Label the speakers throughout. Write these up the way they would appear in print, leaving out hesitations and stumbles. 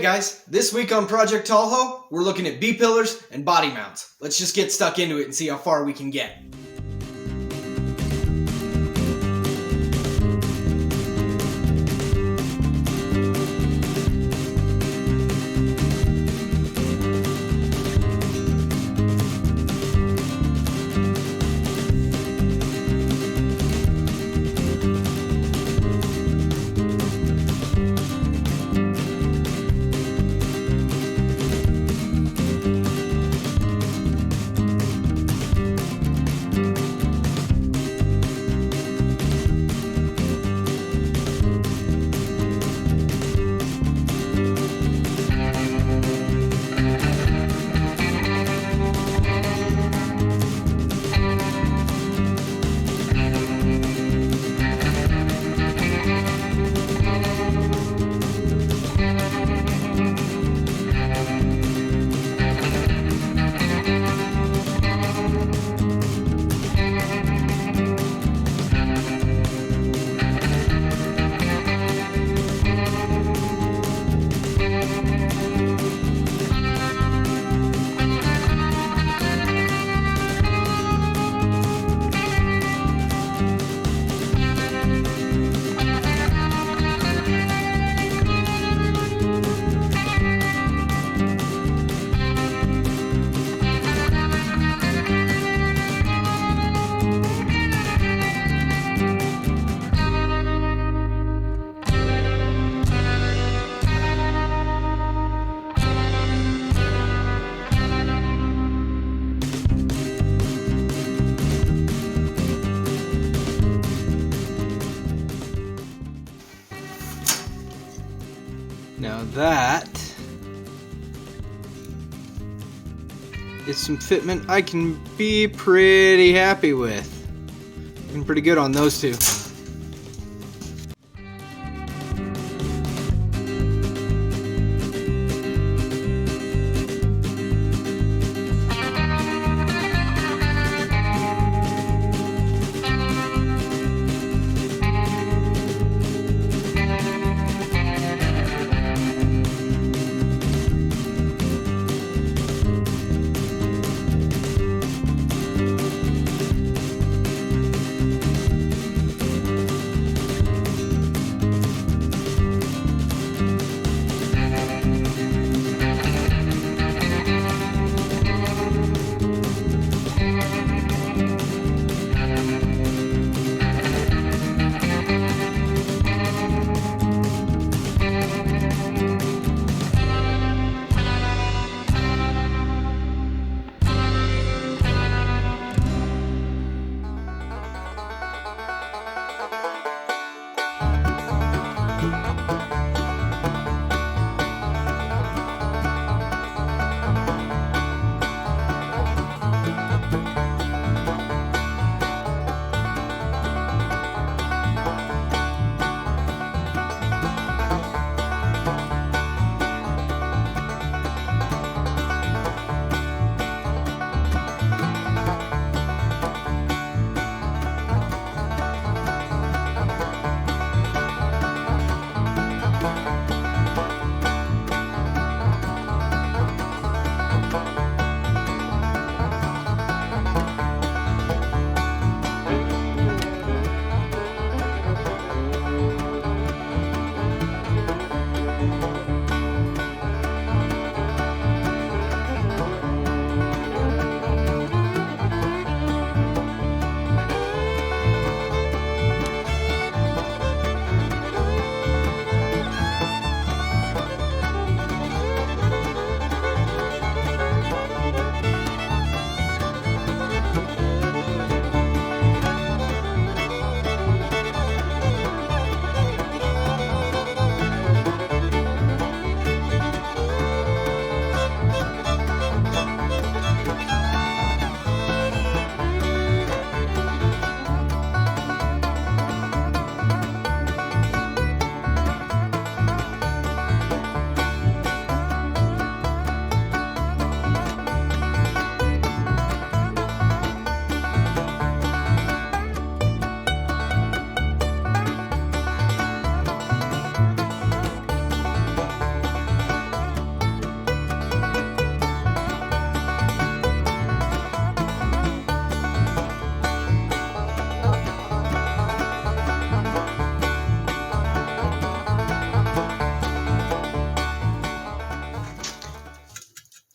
Speaker 1: guys, this week on Project Tallhoe, we're looking at B-pillars and body mounts. Let's just get stuck into it and see how far we can get. Now that is some fitment I can be pretty happy with. Been pretty good on those two.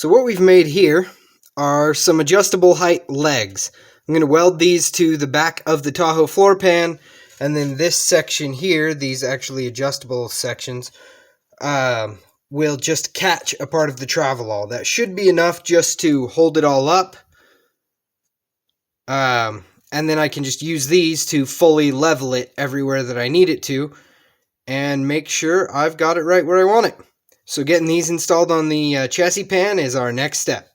Speaker 1: So what we've made here are some adjustable height legs. I'm going to weld these to the back of the Tahoe floor pan, and then this section here, these actually adjustable sections, will just catch a part of the Travelall. That should be enough just to hold it all up. And then I can just use these to fully level it everywhere that I need it to, and make sure I've got it right where I want it. So getting these installed on the chassis pan is our next step.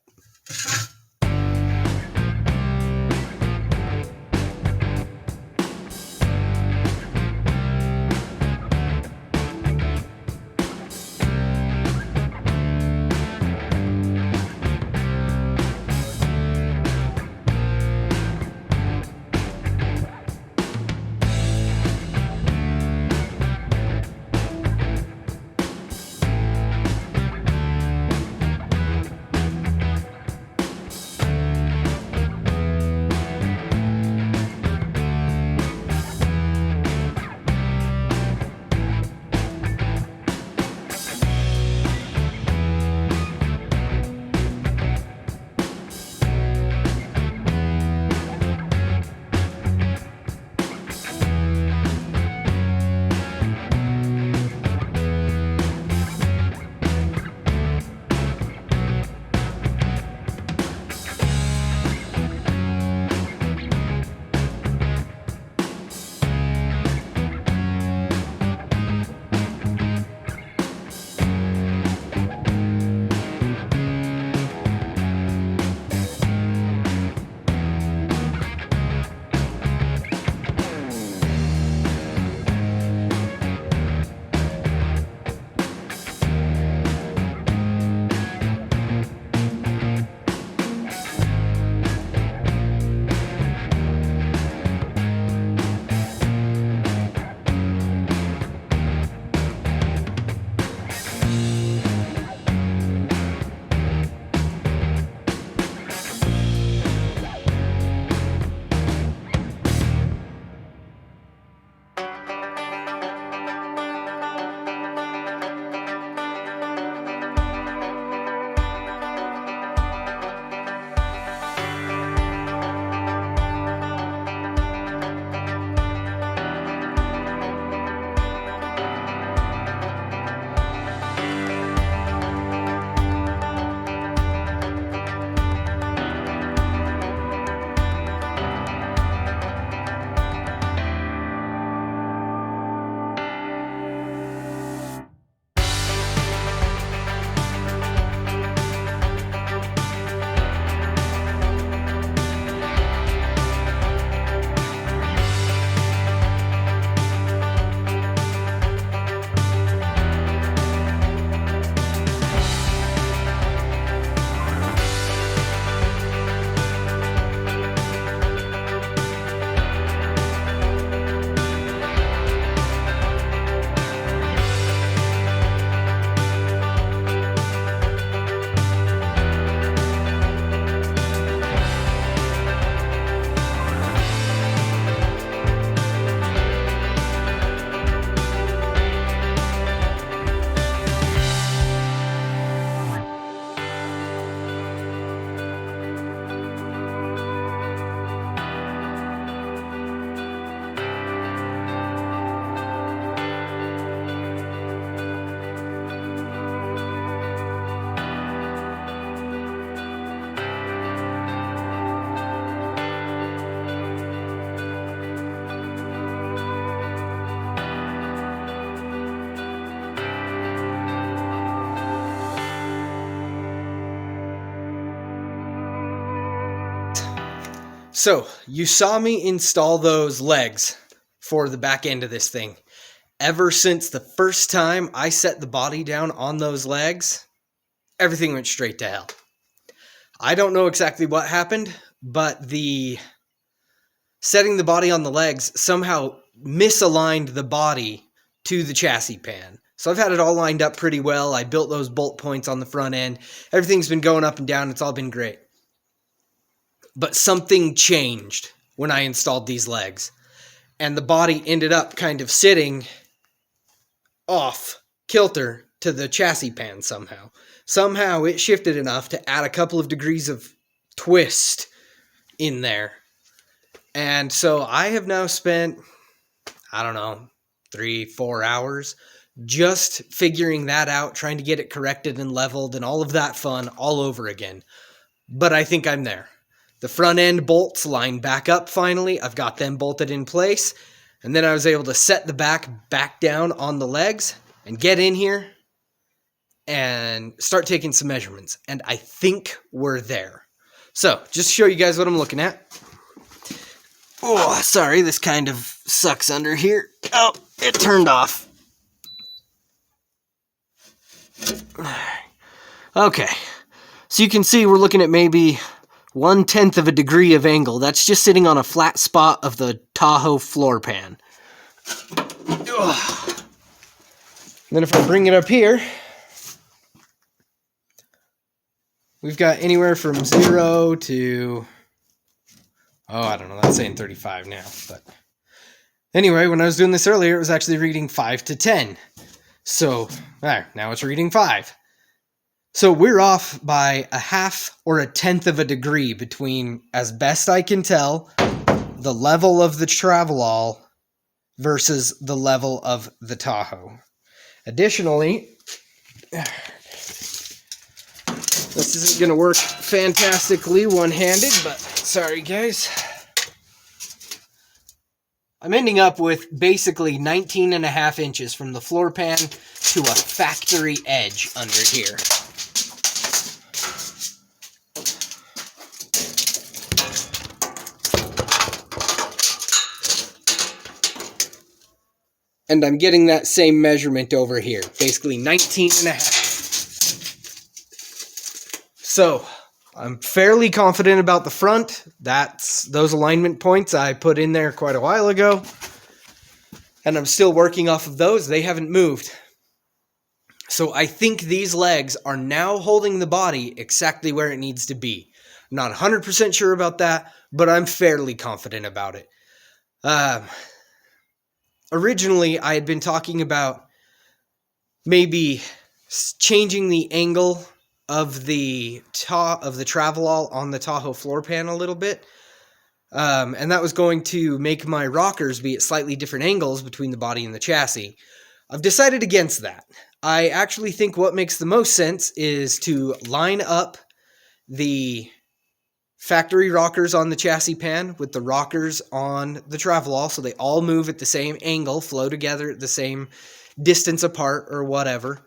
Speaker 1: So, you saw me install those legs for the back end of this thing. Ever since the first time I set the body down on those legs, everything went straight to hell. I don't know exactly what happened, but the setting the body on the legs somehow misaligned the body to the chassis pan. So I've had it all lined up pretty well. I built those bolt points on the front end. Everything's been going up and down. It's all been great. But something changed when I installed these legs. And the body ended up kind of sitting off kilter to the chassis pan somehow. Somehow it shifted enough to add a couple of degrees of twist in there. And so I have now spent, I don't know, 3-4 hours just figuring that out, trying to get it corrected and leveled and all of that fun all over again. But I think I'm there. The front end bolts line back up finally. I've got them bolted in place. And then I was able to set the back down on the legs and get in here and start taking some measurements. And I think we're there. So, just to show you guys what I'm looking at. Oh, sorry, this kind of sucks under here. Oh, it turned off. Okay, so you can see we're looking at maybe 1/10 of a degree of angle. That's just sitting on a flat spot of the Tahoe floor pan. Ugh. Then if I bring it up here, we've got anywhere from 0 to, oh, I don't know, that's saying 35 now. But anyway, when I was doing this earlier, it was actually reading 5 to 10. So, now it's reading 5. So we're off by a half or a tenth of a degree between, as best I can tell, the level of the Travelall versus the level of the Tahoe. Additionally, this isn't going to work fantastically one-handed, but sorry guys. I'm ending up with basically 19.5 inches from the floor pan to a factory edge under here. And I'm getting that same measurement over here, basically 19.5. So, I'm fairly confident about the front. That's those alignment points I put in there quite a while ago. And I'm still working off of those. They haven't moved. So I think these legs are now holding the body exactly where it needs to be. I'm not 100% sure about that, but I'm fairly confident about it. Originally, I had been talking about maybe changing the angle of the Travelall on the Tahoe floor pan a little bit. And that was going to make my rockers be at slightly different angles between the body and the chassis. I've decided against that. I actually think what makes the most sense is to line up the factory rockers on the chassis pan with the rockers on the Travelall, so they all move at the same angle, flow together at the same distance apart or whatever,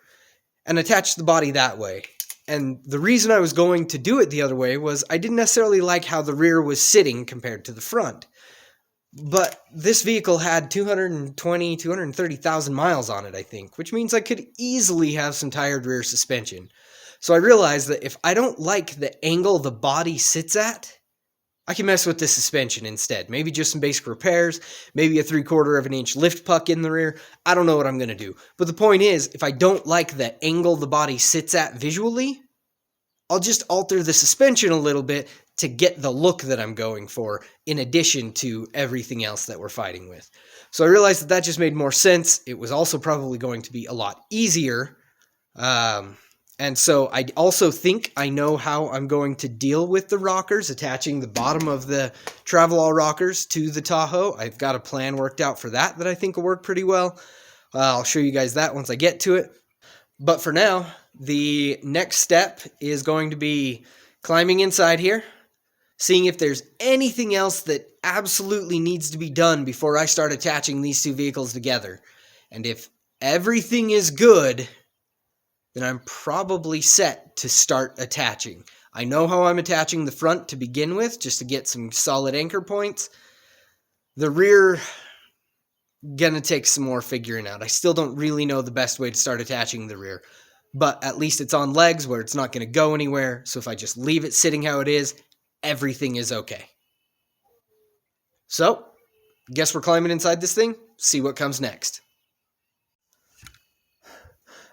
Speaker 1: and attach the body that way. And the reason I was going to do it the other way was I didn't necessarily like how the rear was sitting compared to the front. But this vehicle had 230,000 miles on it, I think, which means I could easily have some tired rear suspension. So I realized that if I don't like the angle the body sits at, I can mess with the suspension instead. Maybe just some basic repairs, maybe a 3/4 of an inch lift puck in the rear. I don't know what I'm going to do. But the point is, if I don't like the angle the body sits at visually, I'll just alter the suspension a little bit to get the look that I'm going for, in addition to everything else that we're fighting with. So I realized that just made more sense. It was also probably going to be a lot easier. And so I also think I know how I'm going to deal with the rockers, attaching the bottom of the Travelall rockers to the Tahoe. I've got a plan worked out for that I think will work pretty well. I'll show you guys that once I get to it. But for now, the next step is going to be climbing inside here, seeing if there's anything else that absolutely needs to be done before I start attaching these two vehicles together. And if everything is good, then I'm probably set to start attaching. I know how I'm attaching the front to begin with, just to get some solid anchor points. The rear, gonna take some more figuring out. I still don't really know the best way to start attaching the rear, but at least it's on legs where it's not gonna go anywhere, so if I just leave it sitting how it is, everything is okay. So, guess we're climbing inside this thing, see what comes next.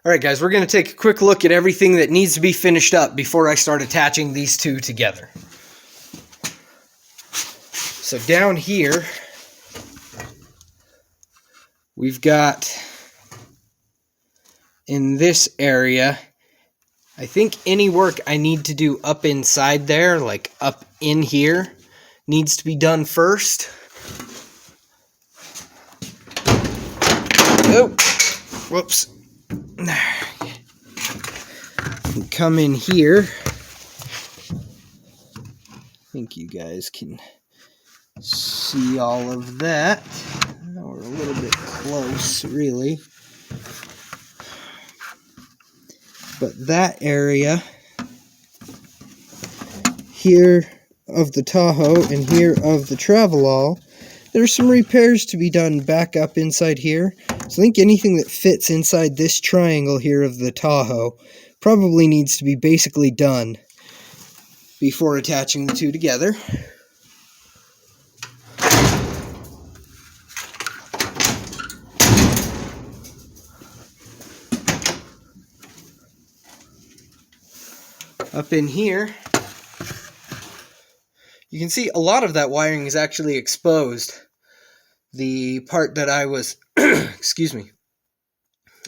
Speaker 1: Alright guys, we're going to take a quick look at everything that needs to be finished up before I start attaching these two together. So down here, we've got in this area. I think any work I need to do up inside there, like up in here, needs to be done first. Oh, whoops. Come in here. I think you guys can see all of that. We're a little bit close, really. But that area here of the Tahoe and here of the Travelall, there's some repairs to be done back up inside here. So I think anything that fits inside this triangle here of the Tahoe probably needs to be basically done before attaching the two together. Up in here, you can see a lot of that wiring is actually exposed. The part that I was, excuse me,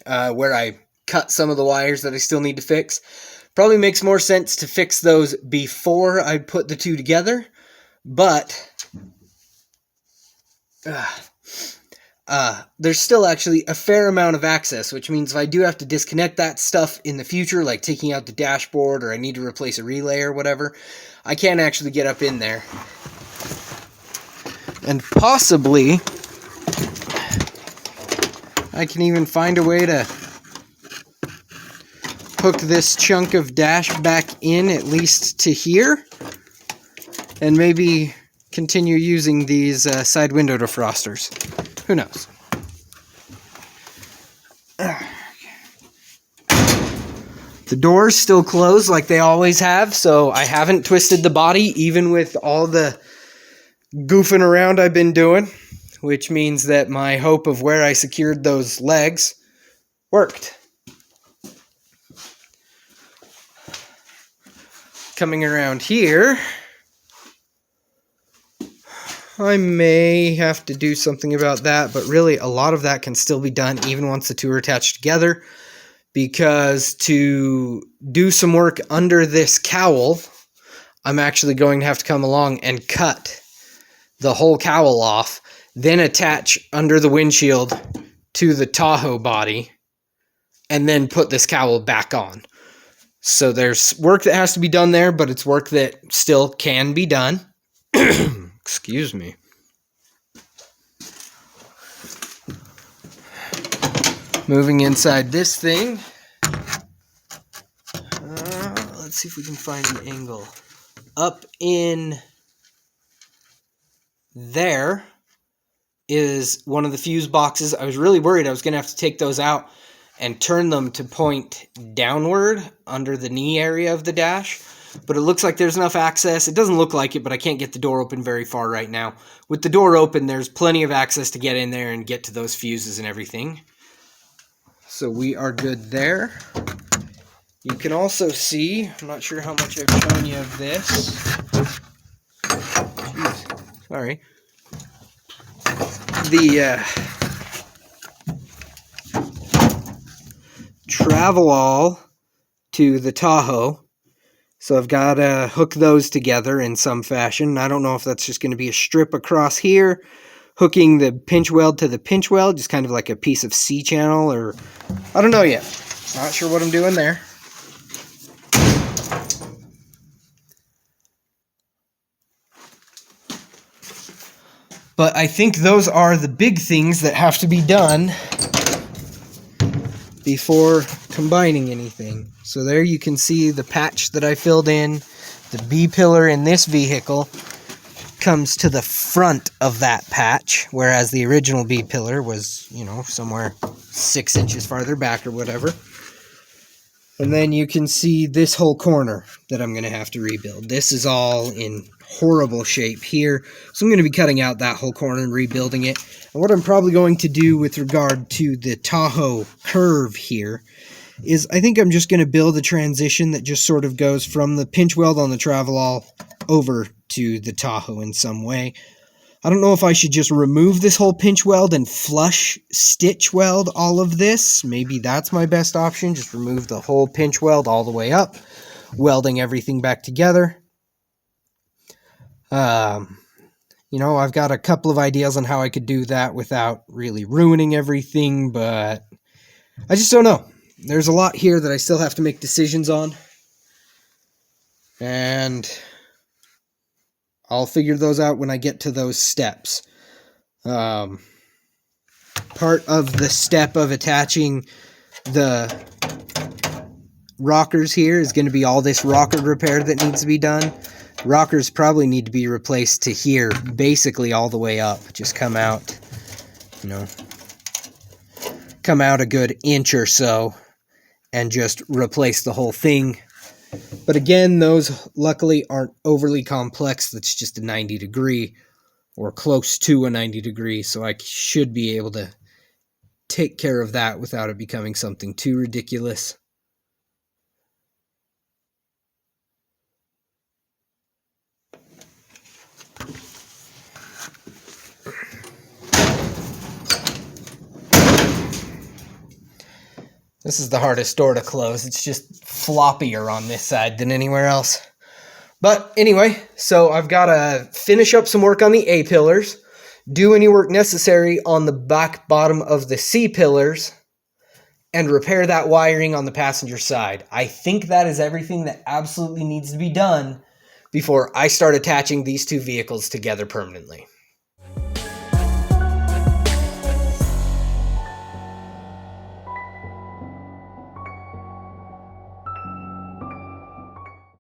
Speaker 1: where I cut some of the wires that I still need to fix, probably makes more sense to fix those before I put the two together, but there's still actually a fair amount of access, which means if I do have to disconnect that stuff in the future, like taking out the dashboard or I need to replace a relay or whatever, I can actually get up in there. And possibly I can even find a way to hook this chunk of dash back in at least to here, and maybe continue using these side window defrosters. Who knows? The doors still close like they always have, so I haven't twisted the body even with all the goofing around I've been doing, which means that my hope of where I secured those legs worked. Coming around here, I may have to do something about that, but really a lot of that can still be done even once the two are attached together, because to do some work under this cowl, I'm actually going to have to come along and cut the whole cowl off, then attach under the windshield to the Tahoe body, and then put this cowl back on. So there's work that has to be done there, but it's work that still can be done. Excuse me. Moving inside this thing. Let's see if we can find an angle. Up in there is one of the fuse boxes. I was really worried I was going to have to take those out and turn them to point downward under the knee area of the dash. But it looks like there's enough access. It doesn't look like it, but I can't get the door open very far right now. With the door open, there's plenty of access to get in there and get to those fuses and everything. So we are good there. You can also see, I'm not sure how much I've shown you of this. Jeez, sorry. The Travelall to the Tahoe. So I've got to hook those together in some fashion. I don't know if that's just going to be a strip across here, hooking the pinch weld to the pinch weld, just kind of like a piece of C-channel, or I don't know yet. Not sure what I'm doing there. But I think those are the big things that have to be done before combining anything. So there you can see the patch that I filled in. The B-pillar in this vehicle comes to the front of that patch, whereas the original B-pillar was, you know, somewhere 6 inches farther back or whatever. And then you can see this whole corner that I'm going to have to rebuild. This is all in horrible shape here, so I'm going to be cutting out that whole corner and rebuilding it. And what I'm probably going to do with regard to the Tahoe curve here is I think I'm just going to build a transition that just sort of goes from the pinch weld on the Travelall over to the Tahoe in some way. I don't know if I should just remove this whole pinch weld and flush stitch weld all of this. Maybe that's my best option. Just remove the whole pinch weld all the way up, welding everything back together. You know, I've got a couple of ideas on how I could do that without really ruining everything, but I just don't know. There's a lot here that I still have to make decisions on. And I'll figure those out when I get to those steps. Part of the step of attaching the rockers here is going to be all this rocker repair that needs to be done. Rockers probably need to be replaced to here, basically all the way up. Just come out, you know, come out a good inch or so and just replace the whole thing. But again, those luckily aren't overly complex. That's just a 90 degree or close to a 90 degree. So I should be able to take care of that without it becoming something too ridiculous. This is the hardest door to close. It's just floppier on this side than anywhere else. But anyway, so I've got to finish up some work on the A pillars, do any work necessary on the back bottom of the C pillars, and repair that wiring on the passenger side. I think that is everything that absolutely needs to be done before I start attaching these two vehicles together permanently.